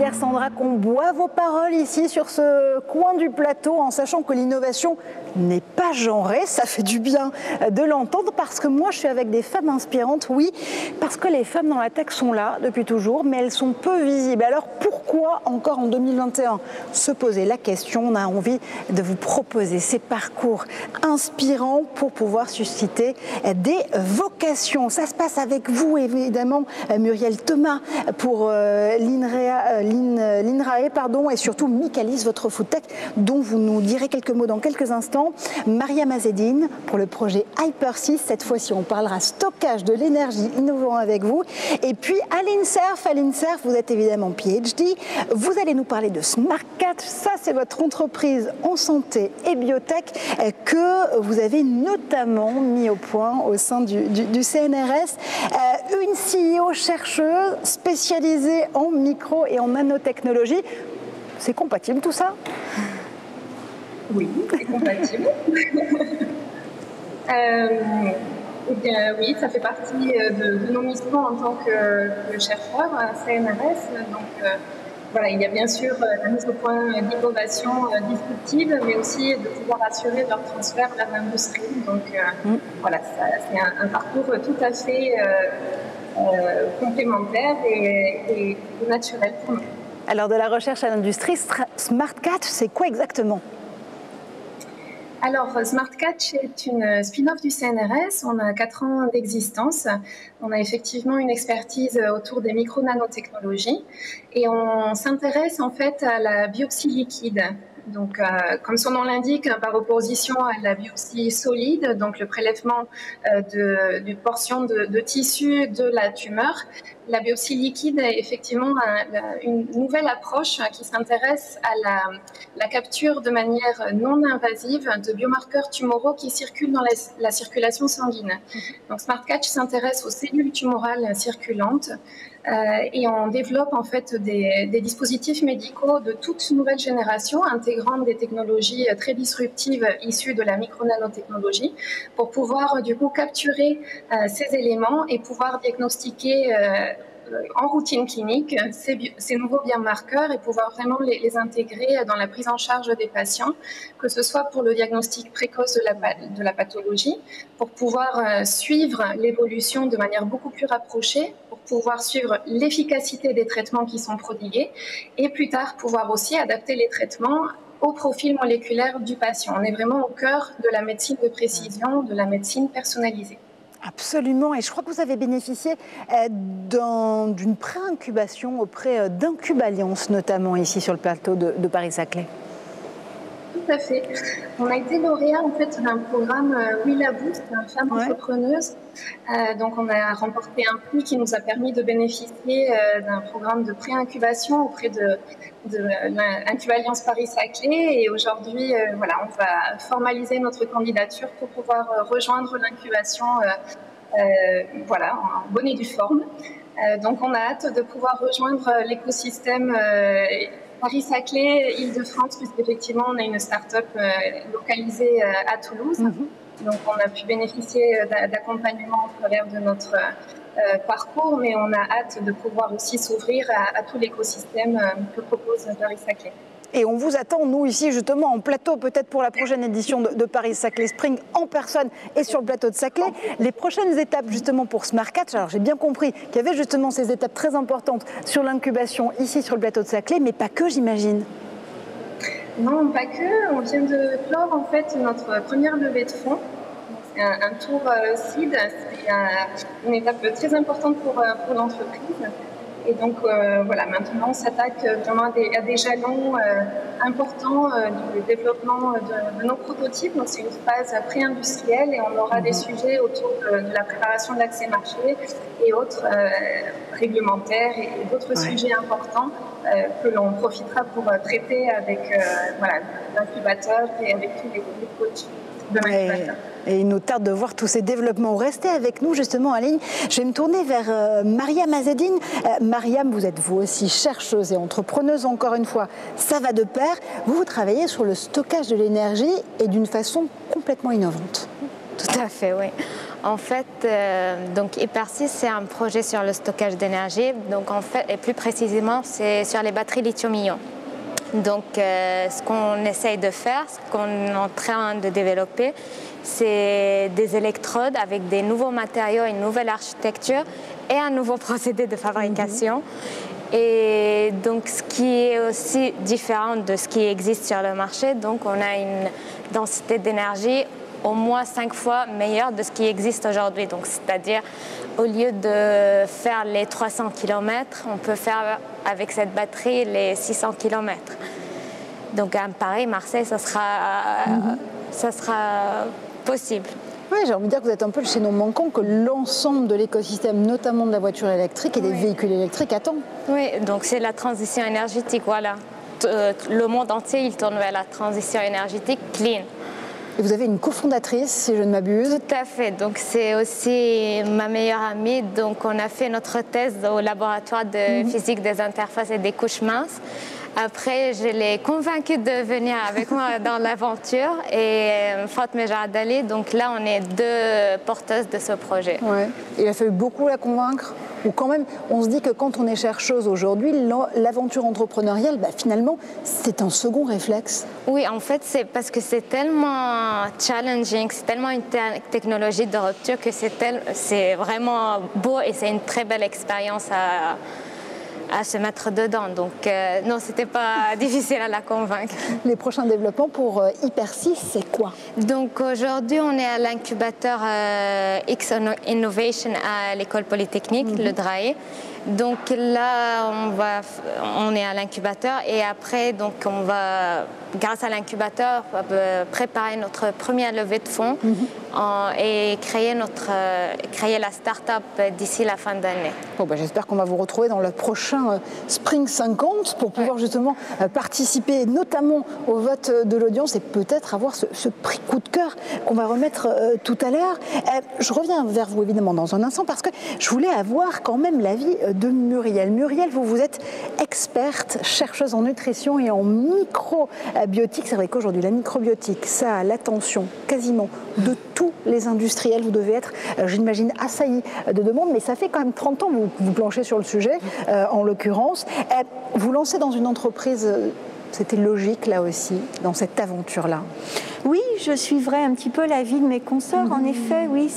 Claire Sandra, qu'on boit vos paroles ici sur ce coin du plateau en sachant que l'innovation n'est pas genrée. Ça fait du bien de l'entendre parce que moi je suis avec des femmes inspirantes, oui, parce que les femmes dans la tech sont là depuis toujours, mais elles sont peu visibles. Alors pourquoi encore en 2021 se poser la question? On a envie de vous proposer ces parcours inspirants pour pouvoir susciter des vocations. Ça se passe avec vous évidemment, Muriel Thomas pour l'INRAE et surtout Michaelis, votre foodtech dont vous nous direz quelques mots dans quelques instants. Maria Mazedine pour le projet Hyper6. Cette fois-ci, on parlera stockage de l'énergie innovant avec vous. Et puis Aline Cerf, vous êtes évidemment PhD. Vous allez nous parler de SmartCatch. Ça, c'est votre entreprise en santé et biotech que vous avez notamment mis au point au sein du CNRS. Une CEO chercheuse spécialisée en micro et en nanotechnologie. C'est compatible tout ça? Oui, c'est compatible. Eh bien, oui, ça fait partie de nos missions en tant que chercheur à CNRS. Donc, voilà, il y a bien sûr la mise au point d'innovation disruptive, mais aussi de pouvoir assurer leur transfert vers l'industrie. Donc, voilà, c'est un parcours tout à fait complémentaire et naturel pour nous. Alors, de la recherche à l'industrie, SmartCatch, c'est quoi exactement? Alors, SmartCatch est une spin-off du CNRS. On a 4 ans d'existence. On a effectivement une expertise autour des micro-nanotechnologies et on s'intéresse en fait à la biopsie liquide. Donc, comme son nom l'indique, par opposition à la biopsie solide, donc le prélèvement d'une portion de tissu de la tumeur, la biopsie liquide est effectivement une nouvelle approche qui s'intéresse à la capture de manière non invasive de biomarqueurs tumoraux qui circulent dans la circulation sanguine. Donc, SmartCatch s'intéresse aux cellules tumorales circulantes et on développe en fait des dispositifs médicaux de toute nouvelle génération intégrant des technologies très disruptives issues de la micro-nanotechnologie pour pouvoir du coup capturer ces éléments et pouvoir diagnostiquer en routine clinique ces nouveaux biomarqueurs et pouvoir vraiment les intégrer dans la prise en charge des patients, que ce soit pour le diagnostic précoce de la pathologie, pour pouvoir suivre l'évolution de manière beaucoup plus rapprochée, pour pouvoir suivre l'efficacité des traitements qui sont prodigués et plus tard pouvoir aussi adapter les traitements au profil moléculaire du patient. On est vraiment au cœur de la médecine de précision, de la médecine personnalisée. Absolument, et je crois que vous avez bénéficié d'une pré-incubation auprès d'Incuballiance, notamment ici sur le plateau de Paris-Saclay. Tout à fait. On a été lauréat en fait d'un programme Willa Boost, Femmes entrepreneuses. Donc on a remporté un prix qui nous a permis de bénéficier d'un programme de pré-incubation auprès de l'Incuballiance Paris-Saclay. Et aujourd'hui, voilà, on va formaliser notre candidature pour pouvoir rejoindre l'incubation voilà, en bonne et due forme. Donc on a hâte de pouvoir rejoindre l'écosystème Paris-Saclay, Île-de-France, puisqu'effectivement, on a une start-up localisée à Toulouse. Donc, on a pu bénéficier d'accompagnement au travers de notre parcours, mais on a hâte de pouvoir aussi s'ouvrir à tout l'écosystème que propose Paris-Saclay. Et on vous attend, nous, ici, justement, en plateau, peut-être pour la prochaine édition de Paris-Saclay Spring, en personne et sur le plateau de Saclay. Les prochaines étapes, justement, pour SmartCatch, alors j'ai bien compris qu'il y avait justement ces étapes très importantes sur l'incubation, ici, sur le plateau de Saclay, mais pas que, j'imagine. Non, pas que. On vient de clore, en fait, notre première levée de fonds. C'est un tour seed. C'est une étape très importante pour l'entreprise. Et donc, voilà, maintenant, on s'attaque vraiment à des jalons importants du développement de nos prototypes. Donc, c'est une phase pré-industrielle et on aura des sujets autour de la préparation de l'accès marché et autres réglementaires et d'autres sujets importants que l'on profitera pour traiter avec voilà, l'incubateur et avec tous les coachs de l'incubateur. Et il nous tarde de voir tous ces développements. Restez avec nous justement en ligne. Je vais me tourner vers Maria Mazedine. Mariam, vous êtes vous aussi chercheuse et entrepreneuse encore une fois. Ça va de pair. Vous travaillez sur le stockage de l'énergie et d'une façon complètement innovante. Tout à fait, oui. En fait, donc Hypersys, c'est un projet sur le stockage d'énergie. Donc en fait, et plus précisément, c'est sur les batteries lithium-ion. Donc ce qu'on essaye de faire, ce qu'on est en train de développer, c'est des électrodes avec des nouveaux matériaux, une nouvelle architecture et un nouveau procédé de fabrication. Et donc ce qui est aussi différent de ce qui existe sur le marché, donc on a une densité d'énergie au moins 5 fois meilleure de ce qui existe aujourd'hui. Donc c'est-à-dire au lieu de faire les 300 km, on peut faire avec cette batterie les 600 km. Donc à Paris-Marseille, ça sera possible. Oui, j'ai envie de dire que vous êtes un peu le chaînon manquant que l'ensemble de l'écosystème, notamment de la voiture électrique et des véhicules électriques, attend. Oui, donc c'est la transition énergétique, voilà. Le monde entier, il tourne vers la transition énergétique clean. Et vous avez une cofondatrice, si je ne m'abuse. Tout à fait, donc c'est aussi ma meilleure amie. Donc on a fait notre thèse au laboratoire de physique des interfaces et des couches minces. Après, je l'ai convaincue de venir avec moi dans l'aventure et Fatma Jardali. Donc là, on est 2 porteuses de ce projet. Ouais. Il a fallu beaucoup la convaincre. Ou quand même, on se dit que quand on est chercheuse aujourd'hui, l'aventure entrepreneuriale, finalement, c'est un second réflexe. Oui, en fait, c'est parce que c'est tellement challenging, c'est tellement une technologie de rupture que c'est vraiment beau et c'est une très belle expérience à se mettre dedans. Donc non, c'était pas difficile à la convaincre. Les prochains développements pour Hypersys, c'est quoi? Donc aujourd'hui, on est à l'incubateur X Innovation à l'école polytechnique, le DRAE. Donc là, on est à l'incubateur et après, donc on va, grâce à l'incubateur, préparer notre première levée de fonds et créer la start-up d'ici la fin d'année. Bon, j'espère qu'on va vous retrouver dans le prochain Spring 50 pour pouvoir justement participer notamment au vote de l'audience et peut-être avoir ce prix coup de cœur qu'on va remettre tout à l'heure. Je reviens vers vous évidemment dans un instant parce que je voulais avoir quand même l'avis de Muriel. Muriel, vous êtes experte, chercheuse en nutrition et en microbiotique. C'est vrai qu'aujourd'hui, la microbiotique, ça a l'attention quasiment de tous les industriels. Vous devez être, j'imagine, assailli de demandes, mais ça fait quand même 30 ans que vous planchez sur le sujet, en l'occurrence. Vous lancez dans une entreprise, c'était logique là aussi, dans cette aventure-là? Oui, je suivrai un petit peu l'avis de mes consoeurs. En effet, oui,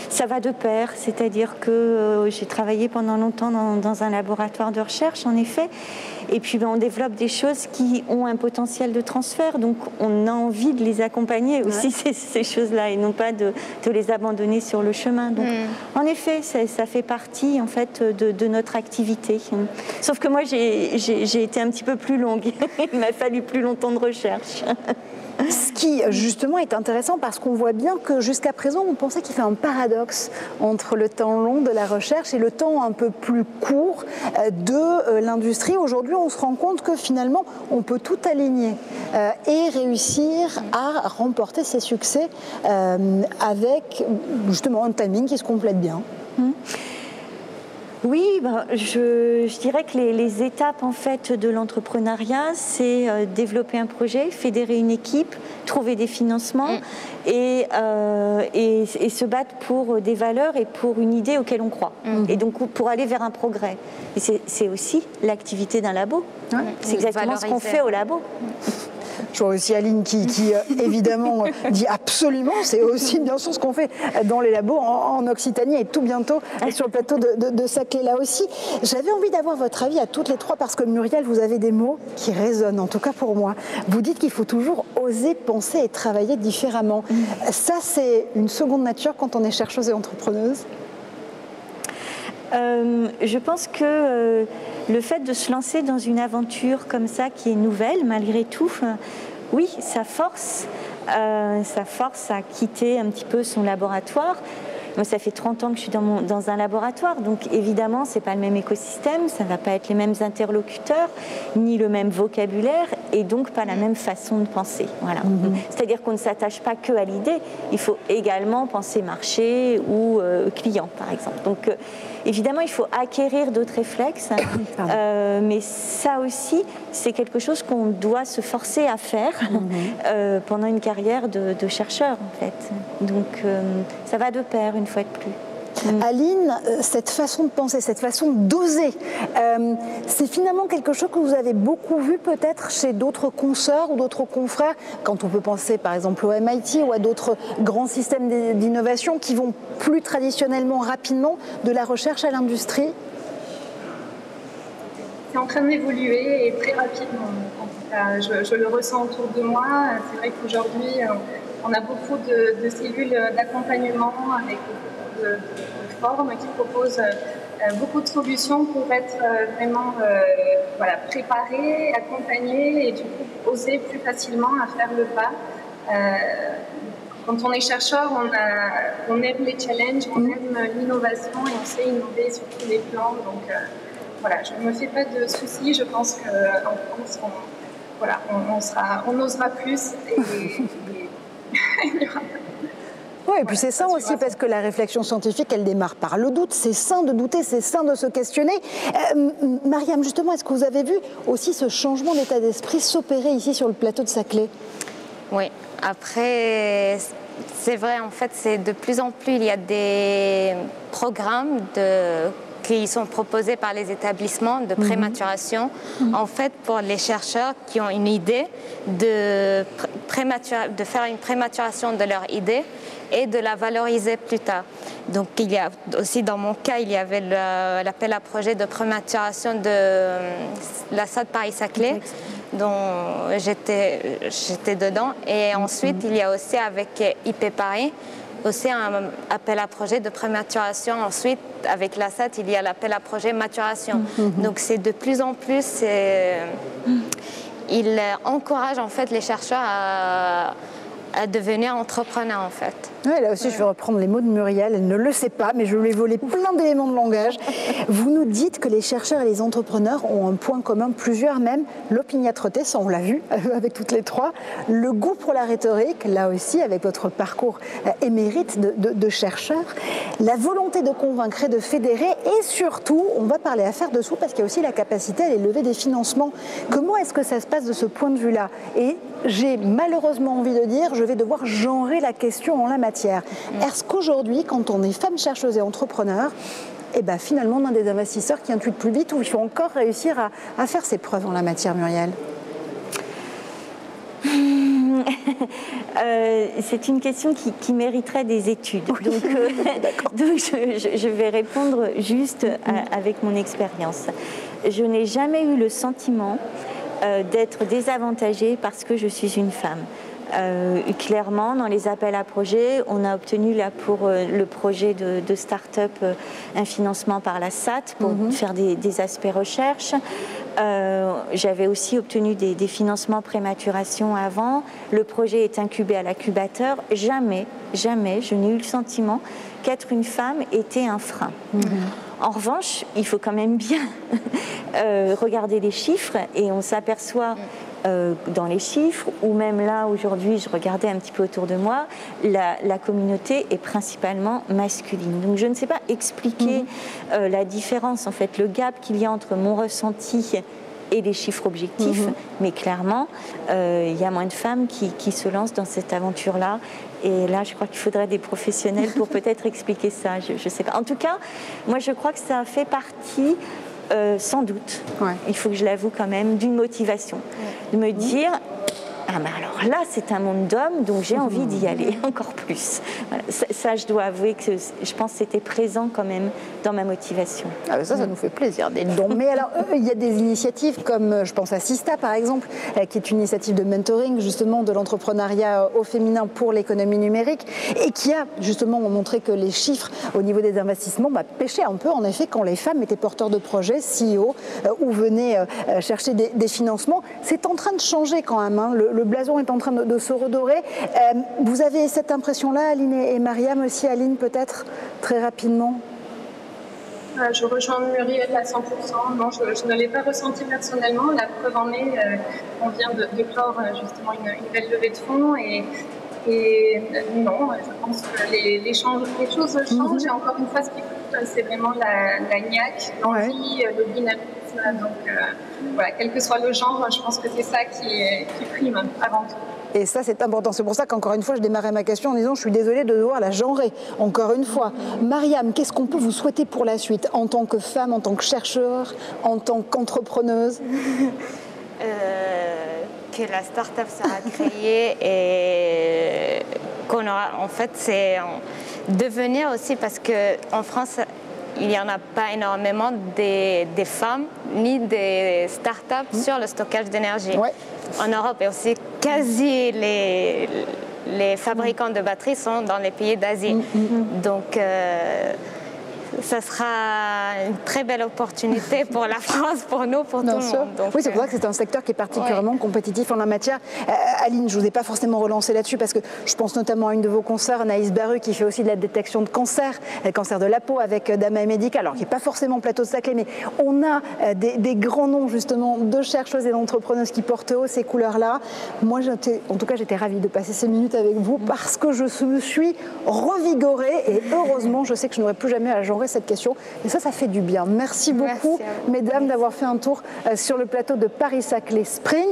ça va de pair, c'est-à-dire que j'ai travaillé pendant longtemps dans un laboratoire de recherche, en effet, et puis on développe des choses qui ont un potentiel de transfert, donc on a envie de les accompagner aussi, ces choses-là, et non pas de les abandonner sur le chemin. Donc, en effet, ça fait partie en fait de notre activité. Sauf que moi, j'ai été un petit peu plus longue, il m'a fallu plus longtemps de recherche. Ce qui, justement, est intéressant parce qu'on voit bien que jusqu'à présent, on pensait qu'il y avait un paradoxe entre le temps long de la recherche et le temps un peu plus court de l'industrie. Aujourd'hui, on se rend compte que finalement, on peut tout aligner et réussir à remporter ses succès avec, justement, un timing qui se complète bien. Oui, je dirais que les étapes en fait de l'entrepreneuriat, c'est développer un projet, fédérer une équipe, trouver des financements et se battre pour des valeurs et pour une idée auquel on croit. Et donc pour aller vers un progrès. Et c'est aussi l'activité d'un labo. C'est exactement ce qu'on fait au labo. Je vois aussi Aline qui évidemment dit absolument, c'est aussi bien sûr ce qu'on fait dans les labos en Occitanie et tout bientôt sur le plateau de Saclay là aussi. J'avais envie d'avoir votre avis à toutes les trois parce que Muriel, vous avez des mots qui résonnent, en tout cas pour moi. Vous dites qu'il faut toujours oser penser et travailler différemment. Ça, c'est une seconde nature quand on est chercheuse et entrepreneuse? Je pense que le fait de se lancer dans une aventure comme ça, qui est nouvelle malgré tout, oui, ça force à quitter un petit peu son laboratoire. Moi, ça fait 30 ans que je suis dans un laboratoire, donc évidemment, ce n'est pas le même écosystème, ça ne va pas être les mêmes interlocuteurs, ni le même vocabulaire, et donc pas la même façon de penser. Voilà. C'est-à-dire qu'on ne s'attache pas que à l'idée, il faut également penser marché ou client, par exemple. Donc, Évidemment, il faut acquérir d'autres réflexes, mais ça aussi, c'est quelque chose qu'on doit se forcer à faire pendant une carrière de chercheur, en fait. Donc, ça va de pair, une fois de plus. Aline, cette façon de penser, cette façon d'oser, c'est finalement quelque chose que vous avez beaucoup vu peut-être chez d'autres consoeurs ou d'autres confrères, quand on peut penser par exemple au MIT ou à d'autres grands systèmes d'innovation qui vont plus traditionnellement, rapidement, de la recherche à l'industrie? C'est en train d'évoluer et très rapidement. En tout cas, je le ressens autour de moi. C'est vrai qu'aujourd'hui, on a beaucoup de cellules d'accompagnement avec beaucoup de formes qui proposent beaucoup de solutions pour être vraiment préparées, accompagnées et du coup oser plus facilement à faire le pas. Quand on est chercheur, on aime les challenges, on aime l'innovation et on sait innover sur tous les plans. Donc voilà, je ne me fais pas de soucis. Je pense qu'en France, on osera plus et il y aura. Oui, et puis c'est sain aussi parce que la réflexion scientifique, elle démarre par le doute. C'est sain de douter, c'est sain de se questionner. Mariam, justement, est-ce que vous avez vu aussi ce changement d'état d'esprit s'opérer ici sur le plateau de Saclay? Oui, après, c'est vrai, en fait, c'est de plus en plus, il y a des programmes qui sont proposés par les établissements de prématuration, en fait, pour les chercheurs qui ont une idée de faire une prématuration de leur idée et de la valoriser plus tard. Donc, il y a aussi, dans mon cas, il y avait l'appel à projet de prématuration de la SAD Paris-Saclay, dont j'étais dedans. Et ensuite, il y a aussi avec IP Paris, aussi un appel à projet de prématuration. Ensuite, avec la SAT, il y a l'appel à projet maturation. Donc, c'est de plus en plus, il encourage en fait les chercheurs à devenir entrepreneurs en fait. Oui, là aussi, je vais reprendre les mots de Muriel. Elle ne le sait pas, mais je lui ai volé plein d'éléments de langage. Vous nous dites que les chercheurs et les entrepreneurs ont un point commun, plusieurs même, l'opiniâtreté, ça on l'a vu avec toutes les trois, le goût pour la rhétorique, là aussi avec votre parcours émérite de chercheur, la volonté de convaincre et de fédérer, et surtout, on va parler affaires dessous parce qu'il y a aussi la capacité à aller lever des financements. Comment est-ce que ça se passe de ce point de vue-là? Et j'ai malheureusement envie de dire, je vais devoir genrer la question en la matière. Est-ce qu'aujourd'hui, quand on est femme chercheuse et entrepreneur, finalement, on a des investisseurs qui intuitent plus vite ou il faut encore réussir à faire ses preuves en la matière, Muriel? C'est une question qui mériterait des études. Oui. Donc je vais répondre juste avec mon expérience. Je n'ai jamais eu le sentiment d'être désavantagée parce que je suis une femme. Clairement, dans les appels à projets, on a obtenu là pour le projet de start-up un financement par la SAT pour faire des aspects recherche. J'avais aussi obtenu des financements prématuration avant. Le projet est incubé à l'incubateur. Jamais, je n'ai eu le sentiment qu'être une femme était un frein. En revanche, il faut quand même bien regarder les chiffres et on s'aperçoit dans les chiffres, ou même là aujourd'hui, je regardais un petit peu autour de moi, la communauté est principalement masculine. Donc je ne sais pas expliquer la différence, en fait, le gap qu'il y a entre mon ressenti et les chiffres objectifs, mais clairement, il y a moins de femmes qui se lancent dans cette aventure-là. Et là, je crois qu'il faudrait des professionnels pour peut-être expliquer ça. Je ne sais pas. En tout cas, moi, je crois que ça fait partie, sans doute, il faut que je l'avoue quand même, d'une motivation. De me dire, ah mais alors là, c'est un monde d'hommes, donc j'ai envie d'y aller encore plus. Voilà. Ça, je dois avouer que je pense que c'était présent quand même dans ma motivation. Ah, ça nous fait plaisir. Mais alors, il y a des initiatives comme, je pense à Sista par exemple, qui est une initiative de mentoring justement de l'entrepreneuriat au féminin pour l'économie numérique et qui a justement montré que les chiffres au niveau des investissements pêchaient un peu en effet quand les femmes étaient porteurs de projets, CEO, ou venaient chercher des financements. C'est en train de changer quand même, hein. Le blason est en train de se redorer. Vous avez cette impression-là, Aline et Mariam aussi. Aline, peut-être, très rapidement. Je rejoins Muriel à 100%. Non, je ne l'ai pas ressenti personnellement. La preuve en est, on vient de clore justement une belle levée de fonds et Et non, je pense que les choses changent. Et encore une fois, ce qui compte, c'est vraiment la niaque, l'envie, le dynamisme. Donc voilà, quel que soit le genre, je pense que c'est ça qui prime avant tout. Et ça, c'est important. C'est pour ça qu'encore une fois, je démarrais ma question en disant je suis désolée de devoir la genrer. Encore une fois. Mariam, qu'est-ce qu'on peut vous souhaiter pour la suite en tant que femme, en tant que chercheur, en tant qu'entrepreneuse? Que la start-up sera créée et qu'on aura, en fait, c'est devenir aussi, parce qu'en France, il n'y en a pas énormément des femmes ni des start-up sur le stockage d'énergie. Ouais. En Europe et aussi quasi les fabricants de batteries sont dans les pays d'Asie. Donc ça sera une très belle opportunité pour la France, pour nous, pour tout le monde. Donc, oui, c'est pour ça que c'est un secteur qui est particulièrement compétitif en la matière. Aline, je ne vous ai pas forcément relancé là-dessus parce que je pense notamment à une de vos consoeurs, Anaïs Baru, qui fait aussi de la détection de cancer, le cancer de la peau avec Damae Medical, alors qui n'est pas forcément plateau de Saclay, mais on a des grands noms justement de chercheuses et d'entrepreneuses qui portent haut ces couleurs-là. Moi, en tout cas, j'étais ravie de passer ces minutes avec vous parce que je me suis revigorée et heureusement, je sais que je n'aurai plus jamais à genrer cette question. Et ça fait du bien. Merci beaucoup, mesdames, d'avoir fait un tour sur le plateau de Paris-Saclay Spring.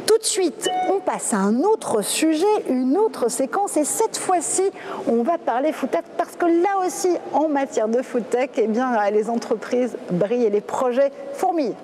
Tout de suite, on passe à un autre sujet, une autre séquence. Et cette fois-ci, on va parler foodtech parce que là aussi, en matière de foodtech, eh bien, les entreprises brillent et les projets fourmillent.